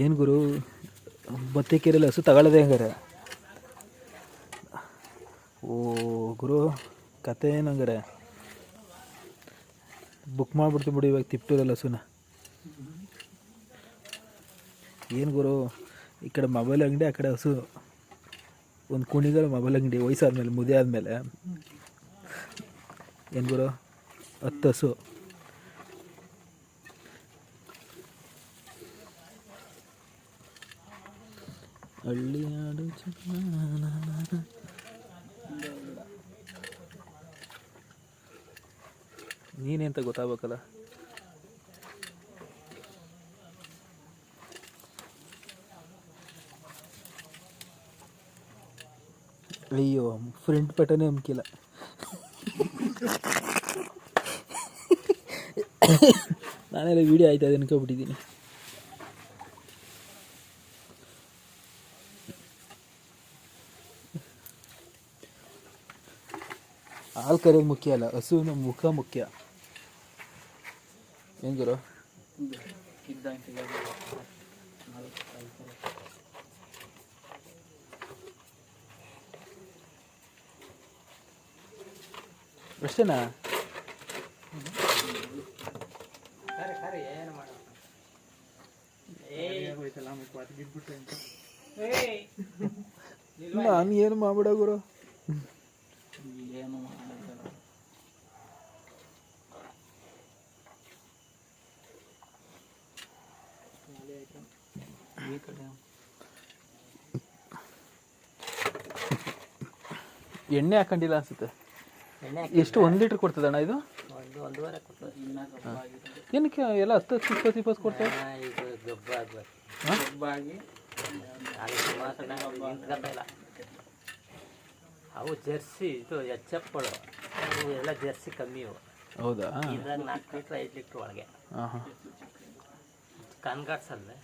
ಏನು ಗುರು ಬತ್ತೆ ಕೇರಲ್ಲ ಹಸು ತಗೊಳ್ಳೋದೇ ಹಂಗಾರೆ? ಓ ಗುರು ಕತೆ ಏನು ಹಂಗಾರೆ? ಬುಕ್ ಮಾಡ್ಬಿಡ್ತೀವಿ ಬಿಡಿ ಇವಾಗ ತಿಪ್ಟೂರಲ್ಲಿ ಹಸುನ. ಏನು ಗುರು ಈ ಕಡೆ ಮೊಬೈಲ್ ಅಂಗಡಿ, ಆ ಕಡೆ ಹಸು, ಒಂದು ಕುಣಿಗಲ್ ಮೊಬೈಲ್ ಅಂಗಡಿ, ವಯಸ್ಸಾದ್ಮೇಲೆ ಮುದಿ ಆದಮೇಲೆ ಏನು ಗುರು 10 ಹಸು. ಹಳ್ಳಿ ಹಾಡು ನೀನೇ ಅಂತ ಗೊತ್ತಾಗಬೇಕಲ್ಲ. ಅಯ್ಯೋ ಫ್ರಂಟ್ ಪಟನೇ ಅಮ್ಕಿಲ್ಲ. ನಾನೆಲ್ಲ ವೀಡಿಯೋ ಆಯ್ತಾ ಅದು ಅನ್ಕೊಬಿಟ್ಟಿದ್ದೀನಿ. ಹಾಲು ಕರೆಯೋದು ಮುಖ್ಯ ಅಲ್ಲ, ಹಸುವಿನ ಮುಖ ಮುಖ್ಯ. ಏನು ಗುರು ಅಷ್ಟೇನಾ? ನಾನು ಏನು ಮಾಡ್ಬಿಡ ಗುರು. ಎಣ್ಣೆ ಹಾಕೊಂಡಿಲ್ಲ ಅನ್ಸುತ್ತೆ. ಎಷ್ಟು 1 ಲೀಟ್ರ್ ಕೊಡ್ತದಣ್ಣ ಇದು? 1.5 ಕೊಡ್ತದೆ. ಏನಕ್ಕೆ ಎಲ್ಲ 10 20 ಕೊಡ್ತಾರೆ? ಅವು ಜರ್ಸಿ ಇದು ಎಚ್ಚಪ್ಪಳು, ಅವು ಎಲ್ಲ ಜರ್ಸಿ ಕಮ್ಮಿ ಇವು. ಹೌದಾ? ಇದ್ರಾಗ 4 ಲೀಟ್ರ್ 5 ಲೀಟ್ರ್ ಒಳಗೆ. ಕನ್ಗಾಡ್ಸಲ್ವೇ?